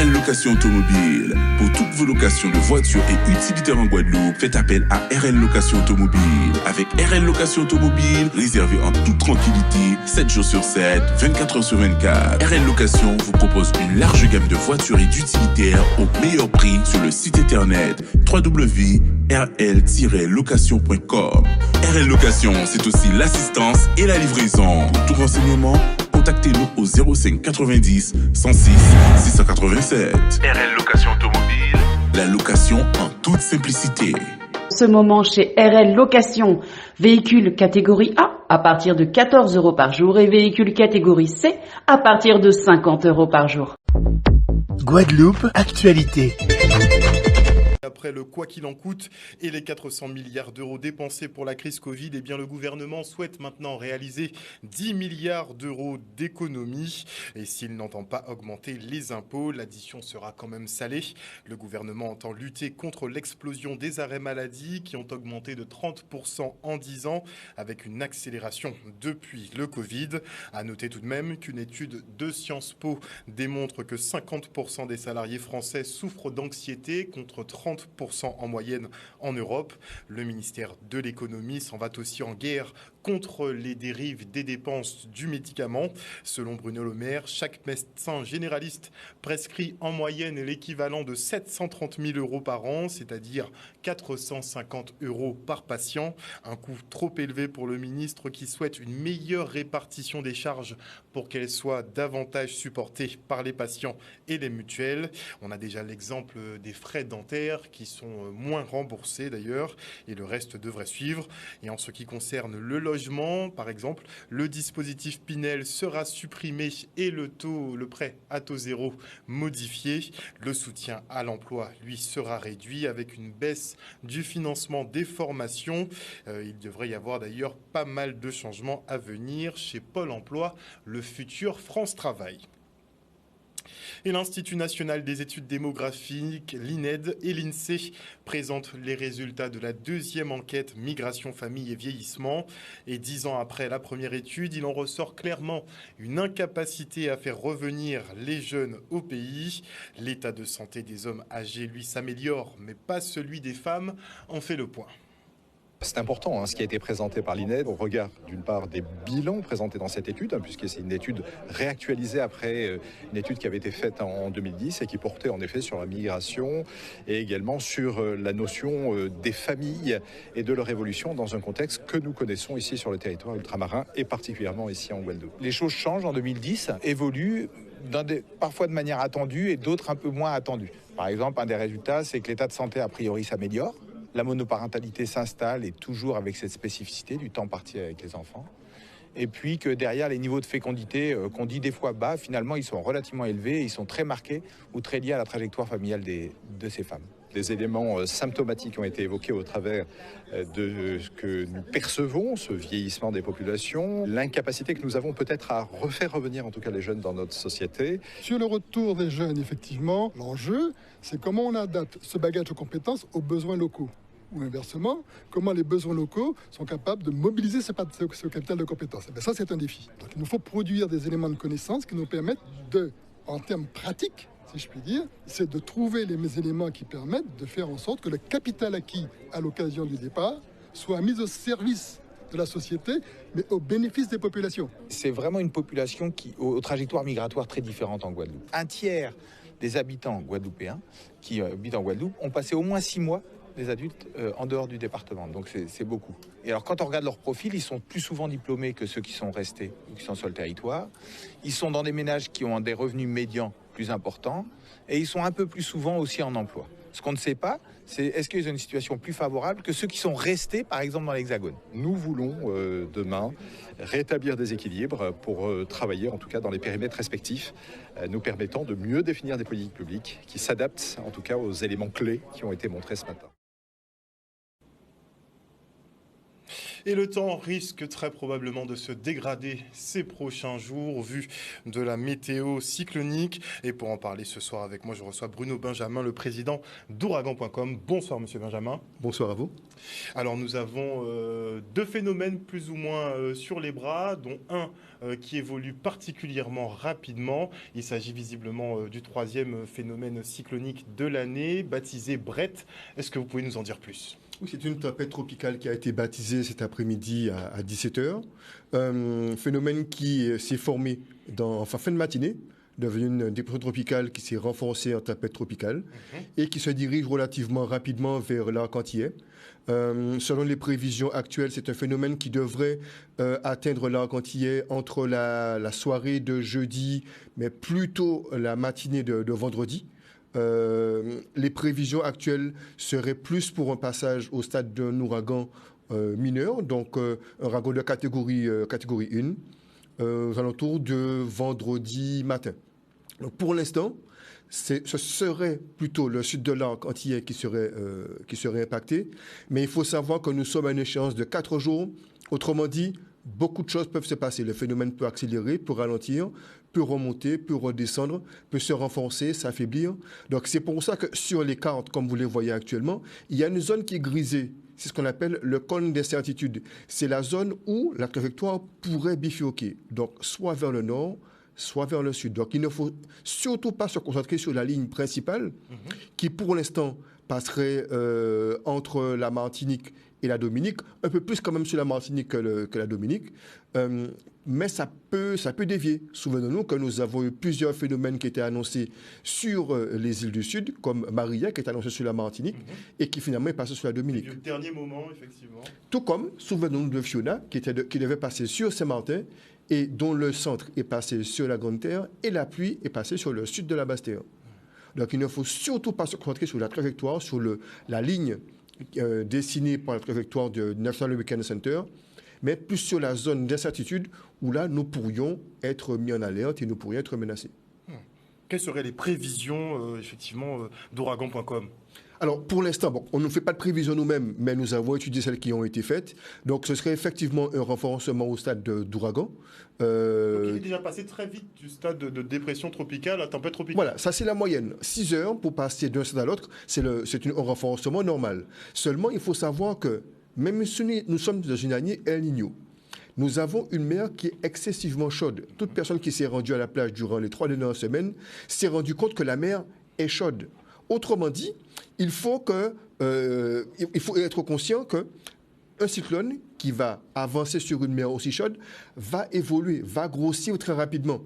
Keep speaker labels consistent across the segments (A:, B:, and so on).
A: RL Location Automobile. Pour toutes vos locations de voitures et utilitaires en Guadeloupe, faites appel à RL Location Automobile. Avec RL Location Automobile, réservez en toute tranquillité, 7 jours sur 7, 24 heures sur 24. RL Location vous propose une large gamme de voitures et d'utilitaires au meilleur prix sur le site internet www.rl-location.com. RL Location, c'est aussi l'assistance et la livraison. Pour tout renseignement, contactez-nous au 05 90 106 687. RL Location Automobile, la location en toute simplicité.
B: Ce moment chez RL Location, véhicule catégorie A à partir de 14 € par jour et véhicule catégorie C à partir de 50 € par jour.
C: Guadeloupe, actualité.
D: Après le quoi qu'il en coûte et les 400 milliards d'euros dépensés pour la crise Covid, eh bien le gouvernement souhaite maintenant réaliser 10 milliards d'euros d'économies. Et s'il n'entend pas augmenter les impôts, l'addition sera quand même salée. Le gouvernement entend lutter contre l'explosion des arrêts maladie qui ont augmenté de 30% en 10 ans avec une accélération depuis le Covid. À noter tout de même qu'une étude de Sciences Po démontre que 50% des salariés français souffrent d'anxiété contre 30% en moyenne en Europe. Le ministère de l'économie s'en va aussi en guerre contre les dérives des dépenses du médicament. Selon Bruno Le Maire, chaque médecin généraliste prescrit en moyenne l'équivalent de 730 000 € par an, c'est-à-dire 450 € par patient. Un coût trop élevé pour le ministre qui souhaite une meilleure répartition des charges pour qu'elles soient davantage supportées par les patients et les mutuelles. On a déjà l'exemple des frais dentaires qui sont moins remboursés d'ailleurs et le reste devrait suivre. Et en ce qui concerne le logement, par exemple, le dispositif Pinel sera supprimé et le prêt à taux zéro modifié. Le soutien à l'emploi, lui, sera réduit avec une baisse du financement des formations. Il devrait y avoir d'ailleurs pas mal de changements à venir chez Pôle emploi, le futur France Travail. Et l'Institut national des études démographiques, l'INED et l'INSEE présentent les résultats de la deuxième enquête Migration, famille et vieillissement. Et 10 ans après la première étude, il en ressort clairement une incapacité à faire revenir les jeunes au pays. L'état de santé des hommes âgés, lui, s'améliore, mais pas celui des femmes. En fait le point.
E: C'est important ce qui a été présenté par l'INED au regard d'une part des bilans présentés dans cette étude, puisque c'est une étude réactualisée après une étude qui avait été faite en 2010 et qui portait en effet sur la migration et également sur la notion des familles et de leur évolution dans un contexte que nous connaissons ici sur le territoire ultramarin et particulièrement ici en Guadeloupe.
F: Les choses changent en 2010, évoluent parfois de manière attendue et d'autres un peu moins attendues. Par exemple, un des résultats, c'est que l'état de santé a priori s'améliore. La monoparentalité s'installe et toujours avec cette spécificité du temps parti avec les enfants. Et puis que derrière les niveaux de fécondité qu'on dit des fois bas, finalement ils sont relativement élevés, ils sont très marqués ou très liés à la trajectoire familiale de ces femmes.
E: Des éléments symptomatiques ont été évoqués au travers de ce que nous percevons, ce vieillissement des populations, l'incapacité que nous avons peut-être à refaire revenir en tout cas les jeunes dans notre société.
G: Sur le retour des jeunes, effectivement, l'enjeu, c'est comment on adapte ce bagage de compétences aux besoins locaux. Ou inversement, comment les besoins locaux sont capables de mobiliser ce capital de compétences. Et bien ça, c'est un défi. Donc il nous faut produire des éléments de connaissance qui nous permettent en termes pratiques, si je puis dire, c'est de trouver les éléments qui permettent de faire en sorte que le capital acquis à l'occasion du départ soit mis au service de la société, mais au bénéfice des populations.
F: C'est vraiment une population qui, aux trajectoires migratoires très différentes en Guadeloupe. Un tiers des habitants guadeloupéens qui habitent en Guadeloupe ont passé au moins 6 mois des adultes en dehors du département, donc c'est beaucoup. Et alors quand on regarde leur profil, ils sont plus souvent diplômés que ceux qui sont restés ou qui sont sur le territoire. Ils sont dans des ménages qui ont des revenus médians plus importants et ils sont un peu plus souvent aussi en emploi. Ce qu'on ne sait pas, c'est est-ce qu'ils ont une situation plus favorable que ceux qui sont restés, par exemple, dans l'Hexagone.
E: Nous voulons demain rétablir des équilibres pour travailler, en tout cas dans les périmètres respectifs, nous permettant de mieux définir des politiques publiques qui s'adaptent, en tout cas, aux éléments clés qui ont été montrés ce matin.
D: Et le temps risque très probablement de se dégrader ces prochains jours au vu de la météo cyclonique. Et pour en parler ce soir avec moi, je reçois Bruno Benjamin, le président d'ouragan.com. Bonsoir Monsieur Benjamin.
H: Bonsoir à vous.
D: Alors nous avons deux phénomènes plus ou moins sur les bras, dont un qui évolue particulièrement rapidement. Il s'agit visiblement du troisième phénomène cyclonique de l'année, baptisé Brett. Est-ce que vous pouvez nous en dire plus ?
H: Oui, c'est une tempête tropicale qui a été baptisée cet après-midi à 17h. Phénomène qui s'est formé en fin de matinée, devenu une dépression tropicale qui s'est renforcée en tempête tropicale et qui se dirige relativement rapidement vers l'arc antillais. Selon les prévisions actuelles, c'est un phénomène qui devrait atteindre l'arc antillais entre la soirée de jeudi, mais plutôt la matinée de vendredi. Les prévisions actuelles seraient plus pour un passage au stade d'un ouragan mineur, donc un ouragan de catégorie 1, aux alentours de vendredi matin. Donc pour l'instant, ce serait plutôt le sud de l'arc antillais qui serait impacté, mais il faut savoir que nous sommes à une échéance de 4 jours. Autrement dit, beaucoup de choses peuvent se passer. Le phénomène peut accélérer, peut ralentir, peut remonter, peut redescendre, peut se renforcer, s'affaiblir. Donc c'est pour ça que sur les cartes, comme vous les voyez actuellement, il y a une zone qui est grisée. C'est ce qu'on appelle le cône d'incertitude. C'est la zone où la trajectoire pourrait bifurquer, donc soit vers le nord, soit vers le sud. Donc il ne faut surtout pas se concentrer sur la ligne principale qui pour l'instant passerait entre la Martinique et la Dominique, un peu plus quand même sur la Martinique que la Dominique, mais ça peut dévier. Souvenons-nous que nous avons eu plusieurs phénomènes qui étaient annoncés sur les îles du Sud, comme Maria qui est annoncée sur la Martinique et qui finalement est passée sur la Dominique.
D: Du dernier moment, effectivement.
H: Tout comme, souvenons-nous de Fiona qui devait passer sur Saint-Martin et dont le centre est passé sur la Grande Terre et la pluie est passée sur le sud de la Basse-Terre. Donc il ne faut surtout pas se concentrer sur la trajectoire, sur la ligne dessinée par la trajectoire du National Hurricane Center, mais plus sur la zone d'incertitude où là, nous pourrions être mis en alerte et nous pourrions être menacés.
D: Quelles seraient les prévisions, d'ouragan.com ?
H: Alors, pour l'instant, on ne fait pas de prévisions nous-mêmes, mais nous avons étudié celles qui ont été faites. Donc, ce serait effectivement un renforcement au stade d'ouragan.
D: Donc, il est déjà passé très vite du stade de dépression tropicale à tempête tropicale.
H: Voilà, ça c'est la moyenne. 6 heures pour passer d'un stade à l'autre, c'est un renforcement normal. Seulement, il faut savoir que même si nous sommes dans une année El Niño, nous avons une mer qui est excessivement chaude. Toute personne qui s'est rendue à la plage durant les 3 dernières semaines s'est rendue compte que la mer est chaude. Autrement dit, il faut être conscient qu'un cyclone qui va avancer sur une mer aussi chaude va évoluer, va grossir très rapidement,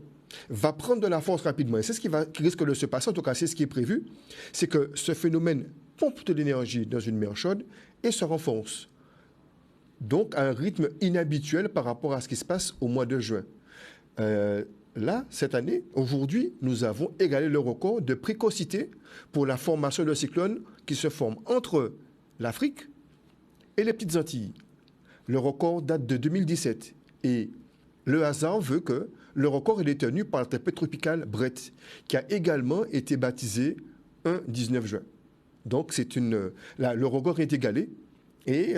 H: va prendre de la force rapidement. Et c'est ce qui risque de se passer, en tout cas c'est ce qui est prévu, c'est que ce phénomène pompe de l'énergie dans une mer chaude et se renforce. Donc à un rythme inhabituel par rapport à ce qui se passe au mois de juin. Là, cette année, aujourd'hui, nous avons égalé le record de précocité pour la formation de cyclones qui se forment entre l'Afrique et les Petites Antilles. Le record date de 2017 et le hasard veut que le record est détenu par la tempête tropicale Brett, qui a également été baptisée un 19 juin. Donc, le record est égalé. Et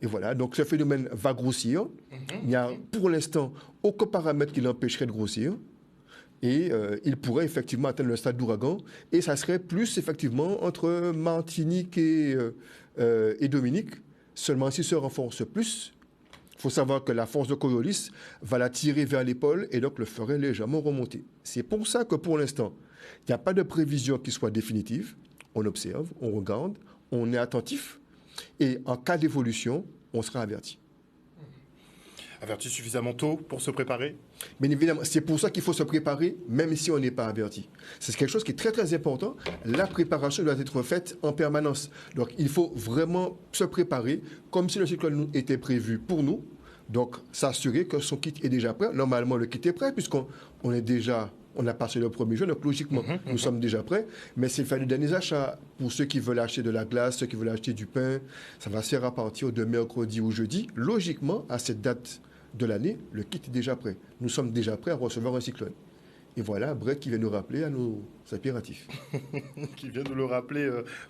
H: voilà, donc ce phénomène va grossir. Il n'y a pour l'instant aucun paramètre qui l'empêcherait de grossir. Et il pourrait effectivement atteindre le stade d'ouragan. Et ça serait plus effectivement entre Martinique et Dominique. Seulement s'il se renforce plus, il faut savoir que la force de Coriolis va la tirer vers l'épaule et donc le ferait légèrement remonter. C'est pour ça que pour l'instant, il n'y a pas de prévision qui soit définitive. On observe, on regarde, on est attentif. Et en cas d'évolution, on sera averti.
D: Averti suffisamment tôt pour se préparer ?
H: Bien évidemment, c'est pour ça qu'il faut se préparer, même si on n'est pas averti. C'est quelque chose qui est très très important. La préparation doit être faite en permanence. Donc il faut vraiment se préparer comme si le cyclone était prévu pour nous. Donc s'assurer que son kit est déjà prêt. Normalement, le kit est prêt puisqu'on est déjà... On a passé le 1er juin, donc logiquement, nous sommes déjà prêts. Mais c'est faire les derniers achats. Pour ceux qui veulent acheter de la glace, ceux qui veulent acheter du pain, ça va se faire à partir de mercredi ou jeudi. Logiquement, à cette date de l'année, le kit est déjà prêt. Nous sommes déjà prêts à recevoir un cyclone. Et voilà, Brett qui vient nous rappeler à nous c'est impératif.
D: Qui vient de le rappeler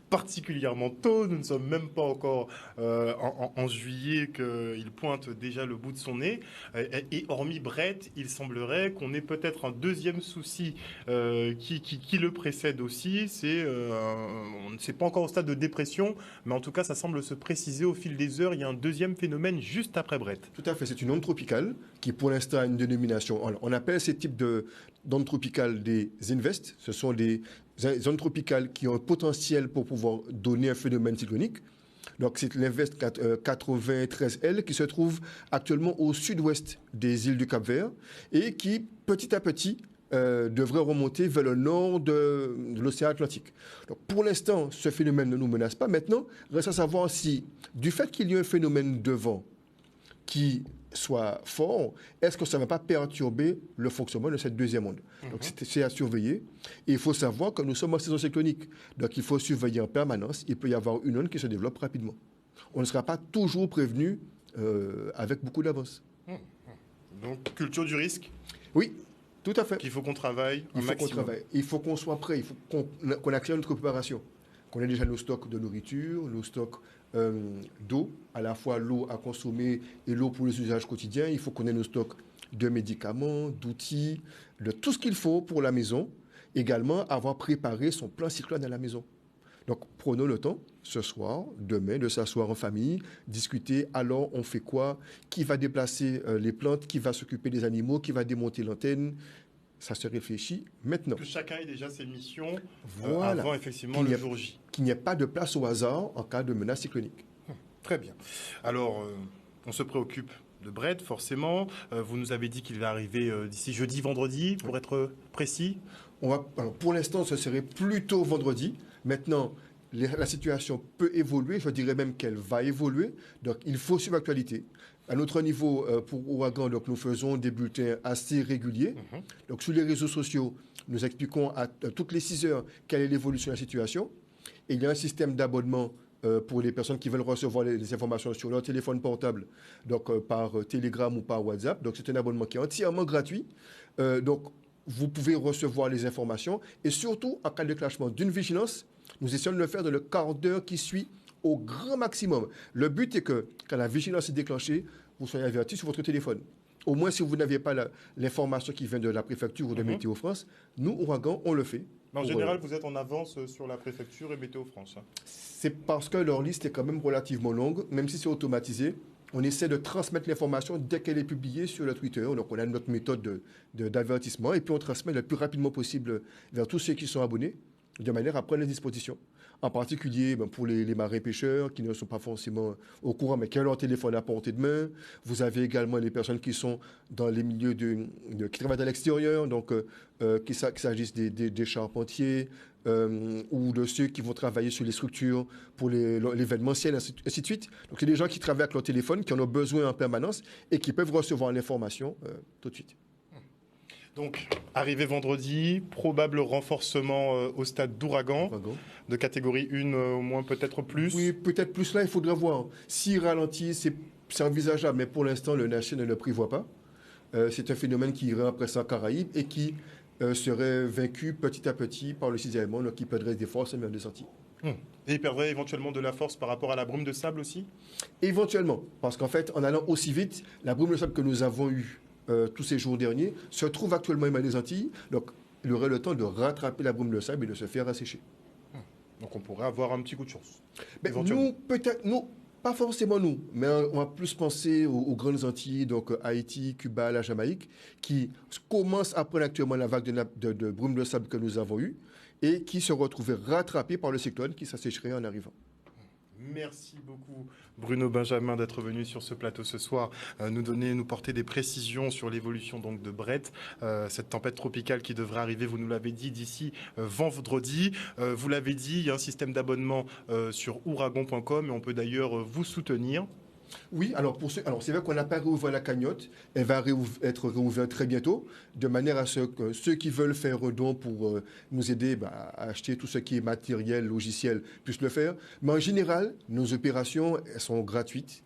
D: particulièrement tôt. Nous ne sommes même pas encore en juillet qu'il pointe déjà le bout de son nez. Et hormis Brett, il semblerait qu'on ait peut-être un deuxième souci qui le précède aussi. On ne sait pas encore au stade de dépression, mais en tout cas, ça semble se préciser au fil des heures. Il y a un deuxième phénomène juste après Brett.
H: Tout à fait. C'est une onde tropicale qui, pour l'instant, a une dénomination. Alors, on appelle ces types d'ondes tropicales des invests. Ce sont des zones tropicales qui ont un potentiel pour pouvoir donner un phénomène cyclonique. Donc, c'est l'Invest 93L qui se trouve actuellement au sud-ouest des îles du Cap-Vert et qui, petit à petit, devrait remonter vers le nord de l'océan Atlantique. Donc, pour l'instant, ce phénomène ne nous menace pas. Maintenant, reste à savoir si, du fait qu'il y ait un phénomène de vent qui soit fort, est-ce que ça ne va pas perturber le fonctionnement de cette deuxième onde? Donc, c'est à surveiller. Et il faut savoir que nous sommes en saison cyclonique. Donc, il faut surveiller en permanence. Il peut y avoir une onde qui se développe rapidement. On ne sera pas toujours prévenu avec beaucoup d'avance.
D: Donc, culture du risque?
H: Oui, tout à fait.
D: Qu'il faut qu'on travaille un maximum.
H: Il faut qu'on soit prêt. Il faut qu'on accélère notre préparation. Qu'on ait déjà nos stocks de nourriture, nos stocks d'eau, à la fois l'eau à consommer et l'eau pour les usages quotidiens. Il faut qu'on ait nos stocks de médicaments, d'outils, de tout ce qu'il faut pour la maison. Également, avoir préparé son plan cyclone à la maison. Donc, prenons le temps, ce soir, demain, de s'asseoir en famille, discuter, alors on fait quoi, qui va déplacer les plantes, qui va s'occuper des animaux, qui va démonter l'antenne. Ça se réfléchit maintenant.
D: Que chacun ait déjà ses missions
H: voilà.
D: Avant effectivement le jour J.
H: Qu'il n'y ait pas de place au hasard en cas de menace cyclonique.
D: Très bien. Alors, on se préoccupe de Brett, forcément. Vous nous avez dit qu'il va arriver d'ici jeudi, vendredi, pour être précis.
H: Alors, pour l'instant, ce serait plutôt vendredi. Maintenant, la situation peut évoluer. Je dirais même qu'elle va évoluer. Donc, il faut suivre l'actualité. À notre niveau, pour Ouragan, donc, nous faisons des bulletins assez réguliers. Donc, sur les réseaux sociaux, nous expliquons à toutes les 6 heures quelle est l'évolution de la situation. Et il y a un système d'abonnement pour les personnes qui veulent recevoir les informations sur leur téléphone portable, donc par Telegram ou par WhatsApp. Donc, c'est un abonnement qui est entièrement gratuit. Donc, vous pouvez recevoir les informations. Et surtout, en cas de déclenchement d'une vigilance, nous essayons de le faire dans le quart d'heure qui suit au grand maximum. Le but est que, quand la vigilance est déclenchée, vous soyez averti sur votre téléphone. Au moins, si vous n'aviez pas l'information qui vient de la préfecture ou de Météo France, nous, Ouragan, on le fait.
D: Mais en général, vous êtes en avance sur la préfecture et Météo France.
H: C'est parce que leur liste est quand même relativement longue, même si c'est automatisé. On essaie de transmettre l'information dès qu'elle est publiée sur le Twitter. Donc, on a notre méthode d'avertissement et puis on transmet le plus rapidement possible vers tous ceux qui sont abonnés, de manière à prendre les dispositions. En particulier pour les marins-pêcheurs qui ne sont pas forcément au courant, mais qui ont leur téléphone à portée de main. Vous avez également les personnes qui sont dans les milieux qui travaillent à l'extérieur, donc qu'il s'agisse des charpentiers ou de ceux qui vont travailler sur les structures pour l'événementiel, ainsi de suite. Donc, c'est des gens qui travaillent avec leur téléphone, qui en ont besoin en permanence et qui peuvent recevoir l'information tout de suite.
D: Donc, arrivé vendredi, probable renforcement au stade d'Ouragan, de catégorie 1 au moins, peut-être plus.
H: Oui, peut-être plus là, il faudra voir. S'il ralentit, c'est envisageable, mais pour l'instant, le NHC ne le prévoit pas. C'est un phénomène qui irait après ça en Caraïbes et qui serait vaincu petit à petit par le 6e élément, donc qui perdrait des forces et même des sorties.
D: Et il perdrait éventuellement de la force par rapport à la brume de sable aussi?
H: Éventuellement, parce qu'en fait, en allant aussi vite, la brume de sable que nous avons eue tous ces jours derniers, se trouve actuellement émané des Antilles. Donc, il aurait le temps de rattraper la brume de sable et de se faire assécher.
D: Donc, on pourrait avoir un petit coup de chance.
H: Mais nous, peut-être, nous, pas forcément nous, mais on va plus penser aux grandes Antilles, donc Haïti, Cuba, la Jamaïque, qui commencent à prendre actuellement la vague de brume de sable que nous avons eue et qui se retrouvaient rattrapés par le cyclone qui s'assécherait en arrivant.
D: Merci beaucoup Bruno Benjamin d'être venu sur ce plateau ce soir, nous porter des précisions sur l'évolution donc de Brett, cette tempête tropicale qui devrait arriver, vous nous l'avez dit, d'ici vendredi. Vous l'avez dit, il y a un système d'abonnement sur ouragan.com et on peut d'ailleurs vous soutenir.
H: Oui, alors c'est vrai qu'on n'a pas réouvert la cagnotte. Elle va être réouverte très bientôt, de manière à ce que ceux qui veulent faire un don pour nous aider à acheter tout ce qui est matériel, logiciel, puissent le faire. Mais en général, nos opérations elles sont gratuites.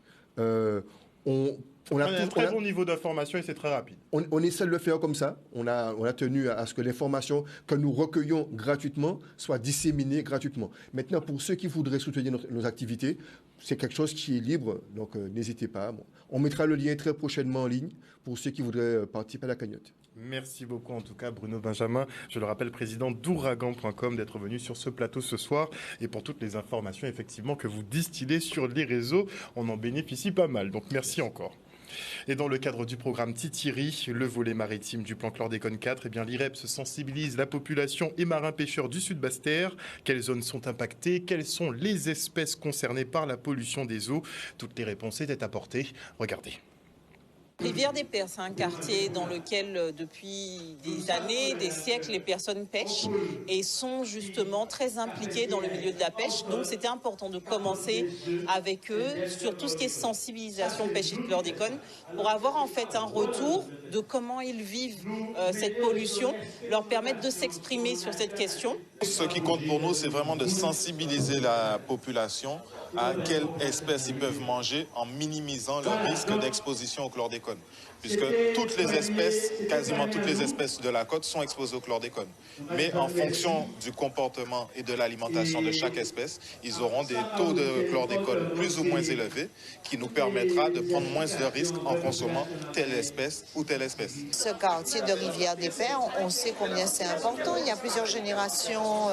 D: On a un très bon niveau d'information et c'est très rapide.
H: On essaie de le faire comme ça. On a tenu à ce que l'information que nous recueillons gratuitement soit disséminée gratuitement. Maintenant, pour ceux qui voudraient soutenir nos activités, c'est quelque chose qui est libre, donc n'hésitez pas. Bon, on mettra le lien très prochainement en ligne pour ceux qui voudraient participer à la cagnotte.
D: Merci beaucoup en tout cas Bruno Benjamin, je le rappelle président d'ouragan.com d'être venu sur ce plateau ce soir et pour toutes les informations effectivement que vous distillez sur les réseaux, on en bénéficie pas mal, donc merci encore. Et dans le cadre du programme Titiri, le volet maritime du plan chlordécone 4, eh bien l'IREP se sensibilise la population et marins-pêcheurs du Sud Basse-Terre. Quelles zones sont impactées? Quelles sont les espèces concernées par la pollution des eaux? Toutes les réponses étaient apportées. Regardez.
I: Rivière des Pères, c'est un quartier dans lequel, depuis des années, des siècles, les personnes pêchent et sont justement très impliquées dans le milieu de la pêche. Donc, c'était important de commencer avec eux sur tout ce qui est sensibilisation pêche et chlordécone pour avoir en fait un retour de comment ils vivent cette pollution, leur permettre de s'exprimer sur cette question.
J: Ce qui compte pour nous, c'est vraiment de sensibiliser la population à quelle espèce ils peuvent manger en minimisant le risque d'exposition au chlordécone. Puisque toutes les espèces, quasiment toutes les espèces de la côte sont exposées au chlordécone. Mais en fonction du comportement et de l'alimentation de chaque espèce, ils auront des taux de chlordécone plus ou moins élevés qui nous permettra de prendre moins de risques en consommant telle espèce ou telle espèce.
K: Ce quartier de Rivière des Pères, on sait combien c'est important. Il y a plusieurs générations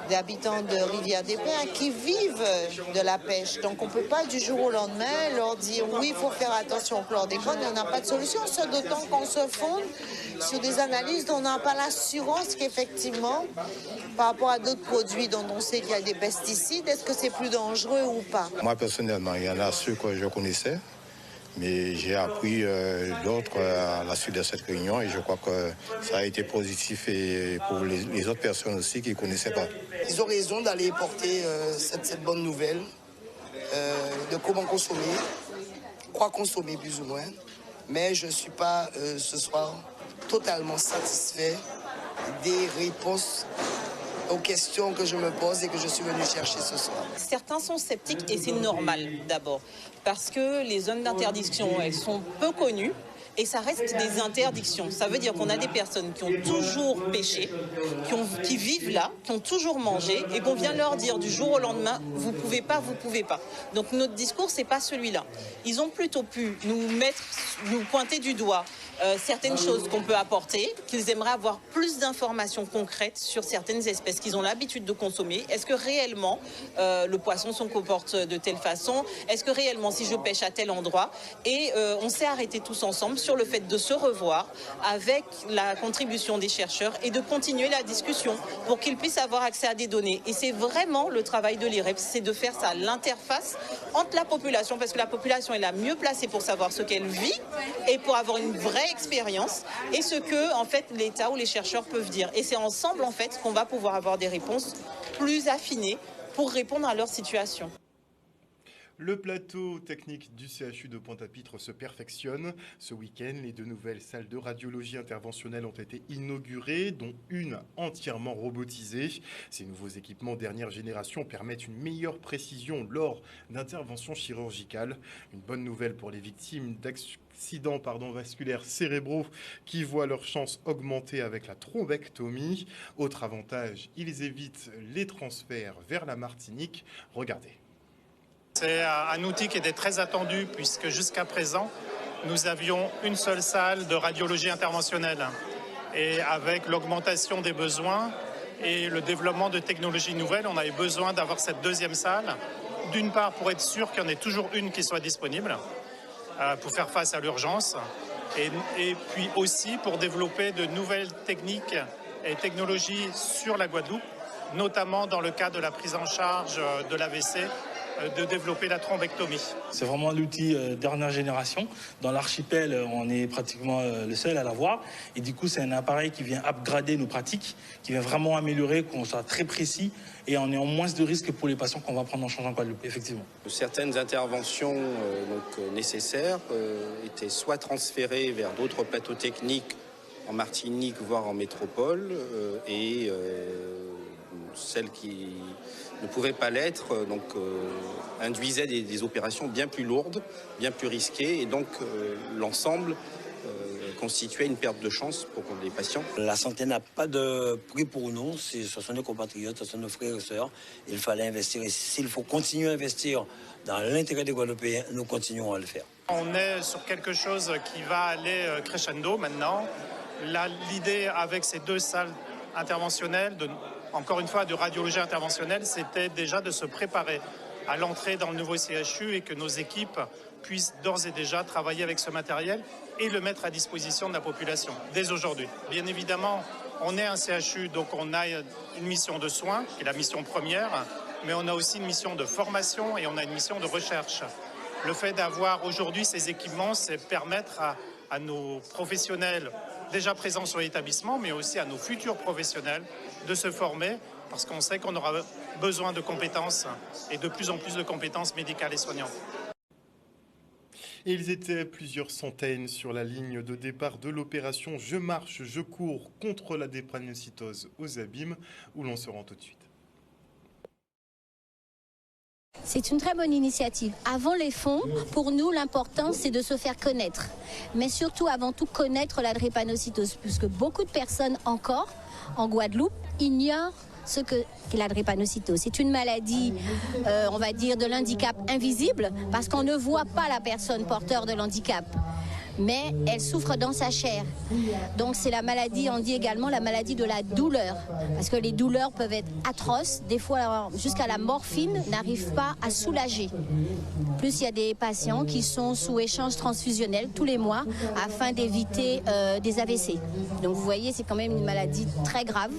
K: d'habitants de Rivière des Pères qui vivent de la pêche. Donc on ne peut pas du jour au lendemain leur dire oui, il faut faire attention au chlordécone. On n'a pas de solution, c'est d'autant qu'on se fonde sur des analyses dont on n'a pas l'assurance qu'effectivement, par rapport à d'autres produits dont on sait qu'il y a des pesticides, est-ce que c'est plus dangereux ou pas?
L: Moi personnellement, il y en a ceux que je connaissais, mais j'ai appris d'autres à la suite de cette réunion et je crois que ça a été positif et pour les autres personnes aussi qui ne connaissaient pas.
M: Ils ont raison d'aller porter cette bonne nouvelle de comment consommer, quoi consommer plus ou moins. Mais je ne suis pas ce soir totalement satisfait des réponses aux questions que je me pose et que je suis venu chercher ce soir.
I: Certains sont sceptiques et c'est normal d'abord parce que les zones d'interdiction, elles sont peu connues. Et ça reste des interdictions. Ça veut dire qu'on a des personnes qui ont toujours pêché, qui vivent là, qui ont toujours mangé, et qu'on vient leur dire du jour au lendemain, vous pouvez pas, vous pouvez pas. Donc notre discours, c'est pas celui-là. Ils ont plutôt pu nous pointer du doigt certaines choses qu'on peut apporter, qu'ils aimeraient avoir plus d'informations concrètes sur certaines espèces qu'ils ont l'habitude de consommer. Est-ce que réellement le poisson se comporte de telle façon? Est-ce que réellement si je pêche à tel endroit? Et on s'est arrêtés tous ensemble sur le fait de se revoir avec la contribution des chercheurs et de continuer la discussion pour qu'ils puissent avoir accès à des données. Et c'est vraiment le travail de l'IREP, c'est de faire ça, l'interface entre la population, parce que la population est la mieux placée pour savoir ce qu'elle vit et pour avoir une vraie expérience et ce que en fait l'État ou les chercheurs peuvent dire. Et c'est ensemble en fait qu'on va pouvoir avoir des réponses plus affinées pour répondre à leur situation.
D: Le plateau technique du CHU de Pointe-à-Pitre se perfectionne. Ce week-end, les 2 nouvelles salles de radiologie interventionnelle ont été inaugurées, dont une entièrement robotisée. Ces nouveaux équipements dernière génération permettent une meilleure précision lors d'interventions chirurgicales. Une bonne nouvelle pour les victimes d'accidents vasculaires cérébraux qui voient leurs chances augmenter avec la thrombectomie. Autre avantage, ils évitent les transferts vers la Martinique. Regardez.
N: C'est un outil qui était très attendu puisque jusqu'à présent, nous avions une seule salle de radiologie interventionnelle. Et avec l'augmentation des besoins et le développement de technologies nouvelles, on avait besoin d'avoir cette deuxième salle. D'une part, pour être sûr qu'il y en ait toujours une qui soit disponible pour faire face à l'urgence. Et puis aussi pour développer de nouvelles techniques et technologies sur la Guadeloupe, notamment dans le cas de la prise en charge de l'AVC, de développer la thrombectomie.
O: C'est vraiment l'outil dernière génération. Dans l'archipel, on est pratiquement le seul à l'avoir. Et du coup, c'est un appareil qui vient upgrader nos pratiques, qui vient vraiment améliorer, qu'on soit très précis et en ayant moins de risques pour les patients qu'on va prendre en charge en Guadeloupe, effectivement.
P: Certaines interventions nécessaires étaient soit transférées vers d'autres plateaux techniques en Martinique, voire en métropole, et celles qui ne pouvaient pas l'être, donc induisaient des opérations bien plus lourdes, bien plus risquées, et donc l'ensemble constituait une perte de chance pour les patients.
Q: La santé n'a pas de prix pour nous, ce sont nos compatriotes, ce sont nos frères et sœurs. Il fallait investir, et s'il faut continuer à investir dans l'intérêt des Guadeloupéens, nous continuons à le faire.
N: On est sur quelque chose qui va aller crescendo maintenant. L'idée avec ces 2 salles interventionnelles, encore une fois de radiologie interventionnelle, c'était déjà de se préparer à l'entrée dans le nouveau CHU et que nos équipes puissent d'ores et déjà travailler avec ce matériel et le mettre à disposition de la population dès aujourd'hui. Bien évidemment, on est un CHU, donc on a une mission de soins, qui est la mission première, mais on a aussi une mission de formation et on a une mission de recherche. Le fait d'avoir aujourd'hui ces équipements, c'est permettre à nos professionnels déjà présents sur l'établissement, mais aussi à nos futurs professionnels de se former, parce qu'on sait qu'on aura besoin de compétences et de plus en plus de compétences médicales et soignantes.
D: Et ils étaient plusieurs centaines sur la ligne de départ de l'opération Je marche, je cours contre la drépanocytose aux abîmes, où l'on se rend tout de suite.
R: C'est une très bonne initiative. Avant les fonds, pour nous, l'important, c'est de se faire connaître. Mais surtout, avant tout, connaître la drépanocytose, puisque beaucoup de personnes encore, en Guadeloupe, ignorent ce qu'est la drépanocytose. C'est une maladie, on va dire, de l'handicap invisible, parce qu'on ne voit pas la personne porteur de l'handicap, mais elle souffre dans sa chair. Donc c'est la maladie, on dit également la maladie de la douleur, parce que les douleurs peuvent être atroces, des fois jusqu'à la morphine n'arrive pas à soulager. Plus il y a des patients qui sont sous échange transfusionnel tous les mois afin d'éviter des AVC. Donc vous voyez, c'est quand même une maladie très grave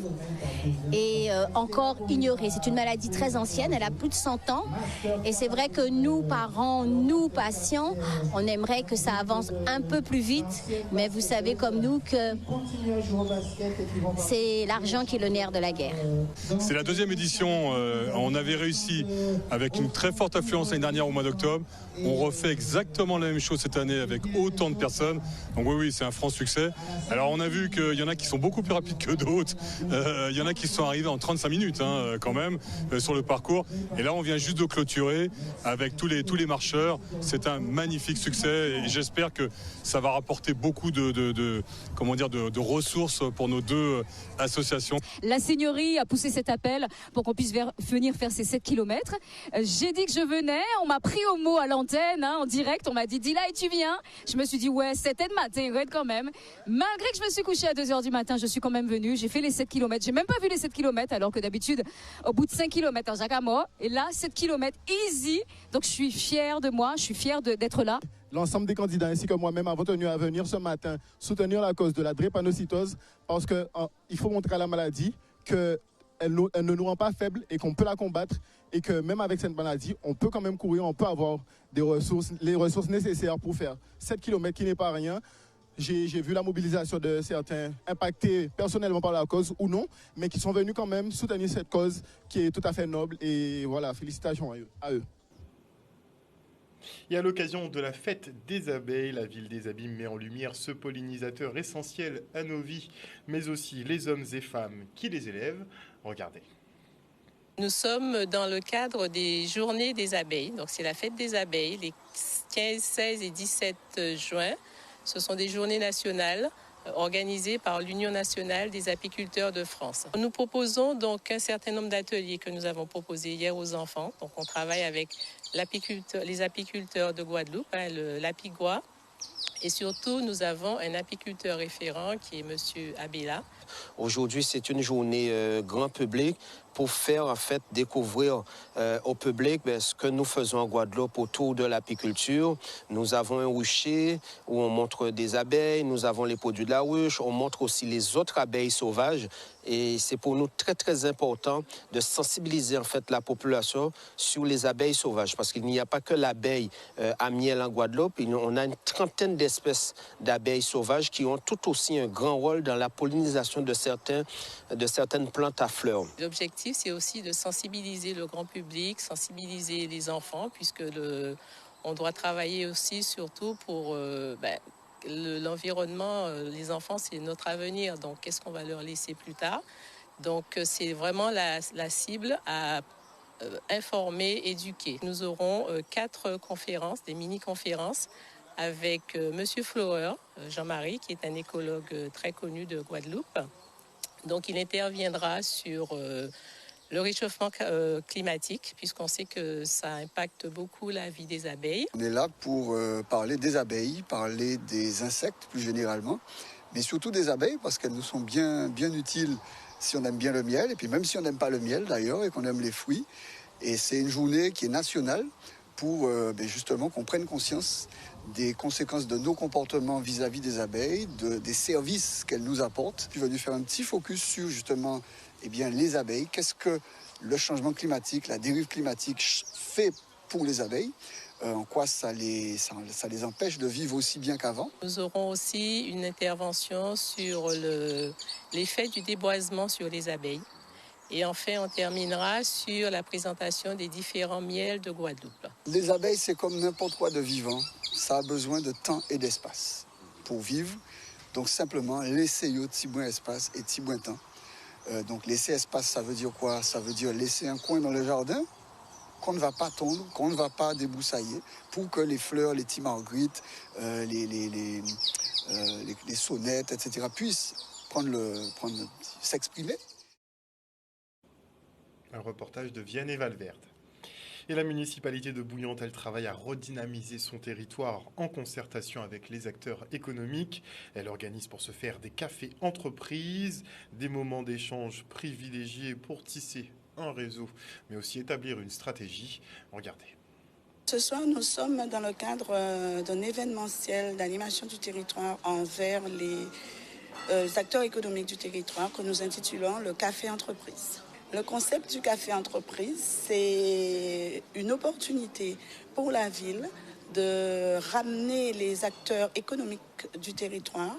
R: et encore ignorée. C'est une maladie très ancienne, elle a plus de 100 ans et c'est vrai que nous, parents, nous, patients, on aimerait que ça avance un peu plus vite, mais vous savez comme nous que c'est l'argent qui est le nerf de la guerre.
S: C'est la 2e édition, on avait réussi avec une très forte affluence l'année dernière au mois d'octobre. On refait exactement la même chose cette année avec autant de personnes. Donc oui, c'est un franc succès. Alors on a vu qu'il y en a qui sont beaucoup plus rapides que d'autres. Il y en a qui sont arrivés en 35 minutes quand même sur le parcours. Et là on vient juste de clôturer avec tous les marcheurs. C'est un magnifique succès et j'espère que ça va rapporter beaucoup de ressources pour nos 2 associations.
T: La Seigneurie a poussé cet appel pour qu'on puisse venir faire ces 7 km. J'ai dit que je venais, on m'a pris au mot à l'antenne, en direct, on m'a dit « Dis là et tu viens ». Je me suis dit « Ouais, c'était de matin, raide quand même ». Malgré que je me suis couchée à 2h du matin, je suis quand même venue, j'ai fait les 7 km. J'ai même pas vu les 7 km alors que d'habitude, au bout de 5 km, en Jacques-Amor, et là, 7 km easy. Donc je suis fière de moi, je suis fière d'être là.
U: L'ensemble des candidats ainsi que moi-même avons tenu à venir ce matin soutenir la cause de la drépanocytose parce qu'il faut montrer à la maladie qu'elle ne nous rend pas faibles et qu'on peut la combattre et que même avec cette maladie, on peut quand même courir, on peut avoir les ressources nécessaires pour faire 7 km qui n'est pas rien. J'ai vu la mobilisation de certains impactés personnellement par la cause ou non, mais qui sont venus quand même soutenir cette cause qui est tout à fait noble et voilà, félicitations à eux.
D: Et à l'occasion de la fête des abeilles, la ville des Abîmes met en lumière ce pollinisateur essentiel à nos vies, mais aussi les hommes et femmes qui les élèvent. Regardez.
V: Nous sommes dans le cadre des journées des abeilles. Donc c'est la fête des abeilles, les 15, 16 et 17 juin. Ce sont des journées nationales organisées par l'Union nationale des apiculteurs de France. Nous proposons donc un certain nombre d'ateliers que nous avons proposés hier aux enfants. Donc on travaille avec les apiculteurs de Guadeloupe, l'Apigois. Et surtout, nous avons un apiculteur référent qui est M. Abela.
W: Aujourd'hui, c'est une journée grand public pour faire en fait découvrir au public ce que nous faisons en Guadeloupe autour de l'apiculture. Nous avons un rucher où on montre des abeilles, nous avons les produits de la ruche, on montre aussi les autres abeilles sauvages. Et c'est pour nous très très important de sensibiliser en fait la population sur les abeilles sauvages parce qu'il n'y a pas que l'abeille à miel en Guadeloupe. On a une trentaine d'espèces d'abeilles sauvages qui ont tout aussi un grand rôle dans la pollinisation de certaines plantes à fleurs.
V: L'objectif, c'est aussi de sensibiliser le grand public, sensibiliser les enfants, puisque on doit travailler aussi surtout pour l'environnement. Les enfants, c'est notre avenir, donc qu'est-ce qu'on va leur laisser plus tard? Donc c'est vraiment la cible à informer, éduquer. Nous aurons 4 conférences, des mini-conférences, avec Monsieur Flower, Jean-Marie, qui est un écologue très connu de Guadeloupe. Donc il interviendra sur le réchauffement climatique, puisqu'on sait que ça impacte beaucoup la vie des abeilles.
A: On est là pour parler des abeilles, parler des insectes plus généralement, mais surtout des abeilles, parce qu'elles nous sont bien utiles si on aime bien le miel, et puis même si on n'aime pas le miel d'ailleurs, et qu'on aime les fruits. Et c'est une journée qui est nationale pour justement qu'on prenne conscience des conséquences de nos comportements vis-à-vis des abeilles, des services qu'elles nous apportent. Je suis venu faire un petit focus sur justement les abeilles. Qu'est-ce que le changement climatique, la dérive climatique fait pour les abeilles, en quoi ça les empêche de vivre aussi bien qu'avant.
V: Nous aurons aussi une intervention sur l'effet du déboisement sur les abeilles. Et enfin, on terminera sur la présentation des différents miels de Guadeloupe.
A: Les abeilles, c'est comme n'importe quoi de vivant. Ça a besoin de temps et d'espace pour vivre. Donc simplement, laisser un petit bon espace et un petit bon temps. Donc laisser espace, ça veut dire quoi? Ça veut dire laisser un coin dans le jardin qu'on ne va pas tondre, qu'on ne va pas débroussailler, pour que les fleurs, les petits marguerites, les sonnettes, etc. puissent s'exprimer.
D: Un reportage de Vienne et Valverde. Et la municipalité de Bouillante, elle travaille à redynamiser son territoire en concertation avec les acteurs économiques. Elle organise pour ce faire des cafés entreprises, des moments d'échange privilégiés pour tisser un réseau, mais aussi établir une stratégie. Regardez.
B: Ce soir, nous sommes dans le cadre d'un événementiel d'animation du territoire envers les acteurs économiques du territoire que nous intitulons le Café Entreprise. Le concept du Café Entreprise, c'est une opportunité pour la ville de ramener les acteurs économiques du territoire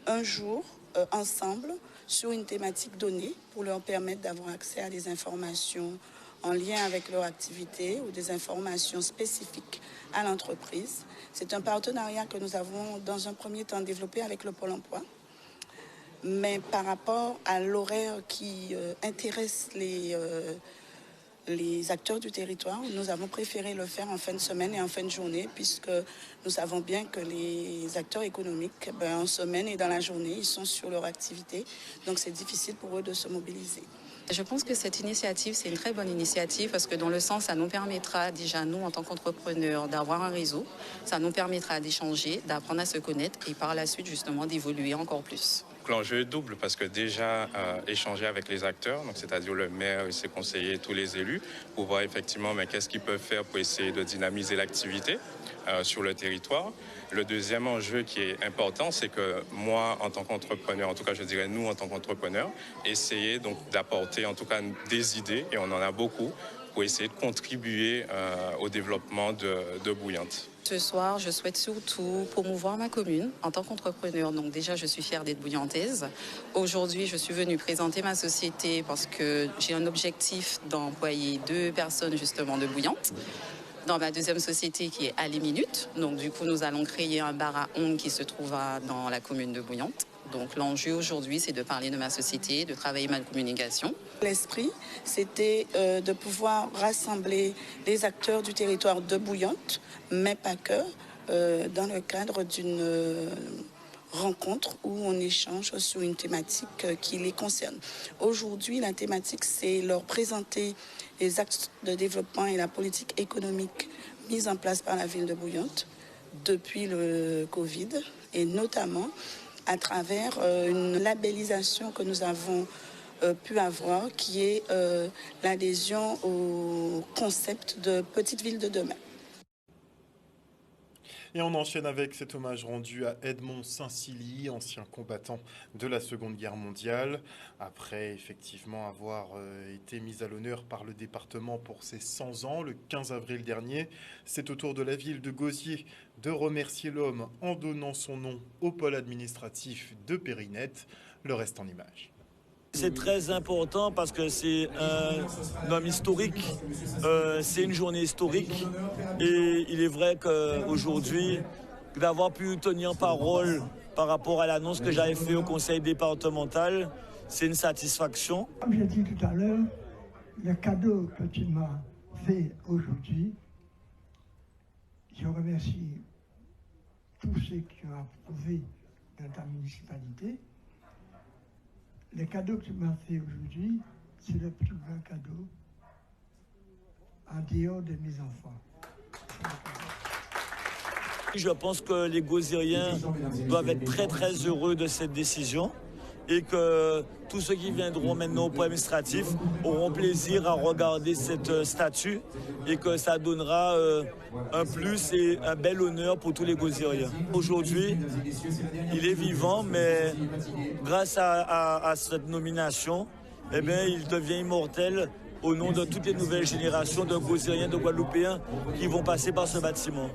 B: un jour ensemble sur une thématique donnée pour leur permettre d'avoir accès à des informations en lien avec leur activité ou des informations spécifiques à l'entreprise. C'est un partenariat que nous avons dans un premier temps développé avec le Pôle emploi. Mais par rapport à l'horaire qui intéresse les acteurs du territoire, nous avons préféré le faire en fin de semaine et en fin de journée, puisque nous savons bien que les acteurs économiques, en semaine et dans la journée, ils sont sur leur activité. Donc c'est difficile pour eux de se mobiliser.
C: Je pense que cette initiative, c'est une très bonne initiative parce que dans le sens, ça nous permettra déjà, nous, en tant qu'entrepreneurs, d'avoir un réseau. Ça nous permettra d'échanger, d'apprendre à se connaître et par la suite, justement, d'évoluer encore plus.
X: L'enjeu est double parce que déjà échanger avec les acteurs, donc c'est-à-dire le maire et ses conseillers, tous les élus, pour voir effectivement qu'est-ce qu'ils peuvent faire pour essayer de dynamiser l'activité sur le territoire. Le deuxième enjeu qui est important, c'est que moi, en tant qu'entrepreneur, en tout cas je dirais nous en tant qu'entrepreneurs, essayer donc d'apporter en tout cas des idées, et on en a beaucoup, pour essayer de contribuer au développement de Bouillante.
C: Ce soir, je souhaite surtout promouvoir ma commune en tant qu'entrepreneur. Donc déjà, je suis fière d'être bouillantaise. Aujourd'hui, je suis venue présenter ma société parce que j'ai un objectif d'employer 2 personnes justement de Bouillante. Dans ma deuxième société qui est à les minutes. Donc du coup, nous allons créer un bar à ongles qui se trouve dans la commune de Bouillante. Donc l'enjeu aujourd'hui, c'est de parler de ma société, de travailler ma communication.
B: L'esprit, c'était de pouvoir rassembler les acteurs du territoire de Bouillante, mais pas que, dans le cadre d'une rencontre où on échange sur une thématique qui les concerne. Aujourd'hui, la thématique, c'est leur présenter les axes de développement et la politique économique mise en place par la ville de Bouillante depuis le Covid, et notamment à travers une labellisation que nous avons pu avoir, qui est l'adhésion au concept de petite ville de demain.
D: Et on enchaîne avec cet hommage rendu à Edmond Saint-Silly, ancien combattant de la Seconde Guerre mondiale. Après effectivement avoir été mis à l'honneur par le département pour ses 100 ans, le 15 avril dernier, c'est au tour de la ville de Gosier de remercier l'homme en donnant son nom au pôle administratif de Périnette. Le reste en images.
Y: C'est très important parce que c'est un homme historique, c'est une journée historique, et il est vrai qu'aujourd'hui, d'avoir pu tenir parole par rapport à l'annonce que j'avais faite au conseil départemental, c'est une satisfaction.
E: Comme j'ai dit tout à l'heure, le cadeau que tu m'as fait aujourd'hui, je remercie tous ceux qui ont approuvé dans ta municipalité. Le cadeau que tu m'as fait aujourd'hui, c'est le plus grand cadeau en dehors de mes enfants.
Y: Je pense que les Gozériens doivent être très très heureux de cette décision et que tous ceux qui viendront maintenant au point administratif auront plaisir à regarder cette statue et que ça donnera un plus et un bel honneur pour tous les Gozériens. Aujourd'hui, il est vivant, mais grâce à cette nomination, eh bien, il devient immortel au nom de toutes les nouvelles générations de Gozériens, de Guadeloupéens qui vont passer par ce bâtiment.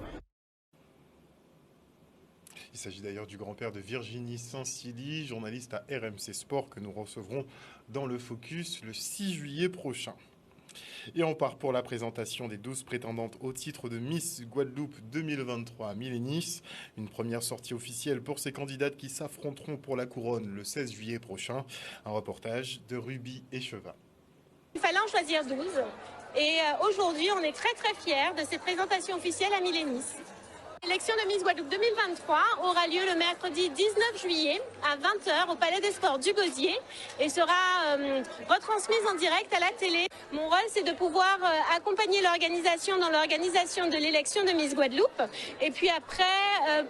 D: Il s'agit d'ailleurs du grand-père de Virginie Saint-Silly, journaliste à RMC Sport, que nous recevrons dans le Focus le 6 juillet prochain. Et on part pour la présentation des 12 prétendantes au titre de Miss Guadeloupe 2023 à Milénis. Une première sortie officielle pour ces candidates qui s'affronteront pour la couronne le 16 juillet prochain. Un reportage de Ruby Echeva.
F: Il fallait en choisir 12. Et aujourd'hui, on est très très fiers de cette présentation officielle à Milénis. L'élection de Miss Guadeloupe 2023 aura lieu le mercredi 19 juillet à 20h au Palais des Sports du Gosier et sera retransmise en direct à la télé. Mon rôle, c'est de pouvoir accompagner l'organisation dans l'organisation de l'élection de Miss Guadeloupe et puis après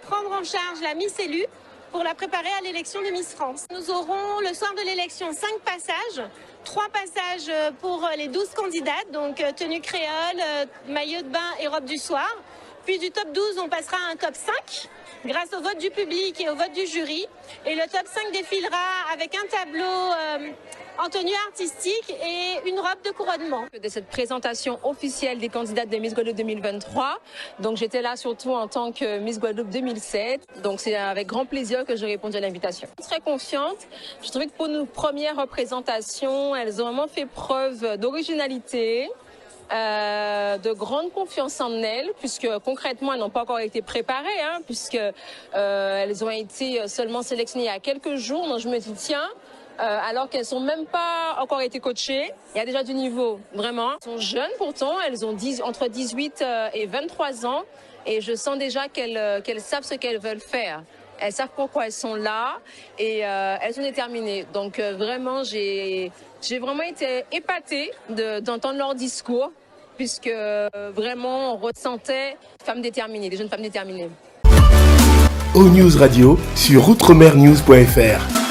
F: prendre en charge la Miss élue pour la préparer à l'élection de Miss France. Nous aurons le soir de l'élection 5 passages. 3 passages pour les 12 candidates, donc tenue créole, maillot de bain et robe du soir. Puis du top 12, on passera à un top 5 grâce au vote du public et au vote du jury. Et le top 5 défilera avec un tableau en tenue artistique et une robe de couronnement.
G: De cette présentation officielle des candidates de Miss Guadeloupe 2023. Donc j'étais là surtout en tant que Miss Guadeloupe 2007. Donc c'est avec grand plaisir que j'ai répondu à l'invitation. Très confiante. Je trouvais que pour nos premières représentations, elles ont vraiment fait preuve d'originalité. De grande confiance en elles, puisque concrètement elles n'ont pas encore été préparées, puisque elles ont été seulement sélectionnées il y a quelques jours. Donc je me dis tiens, alors qu'elles sont même pas encore été coachées, il y a déjà du niveau, vraiment. Elles sont jeunes pourtant, elles ont entre 18 et 23 ans, et je sens déjà qu'elles savent ce qu'elles veulent faire. Elles savent pourquoi elles sont là et elles sont déterminées. Donc vraiment, j'ai vraiment été épatée d'entendre leur discours, puisque vraiment on ressentait des femmes déterminées, des jeunes femmes déterminées.
H: O-News Radio sur outremernews.fr.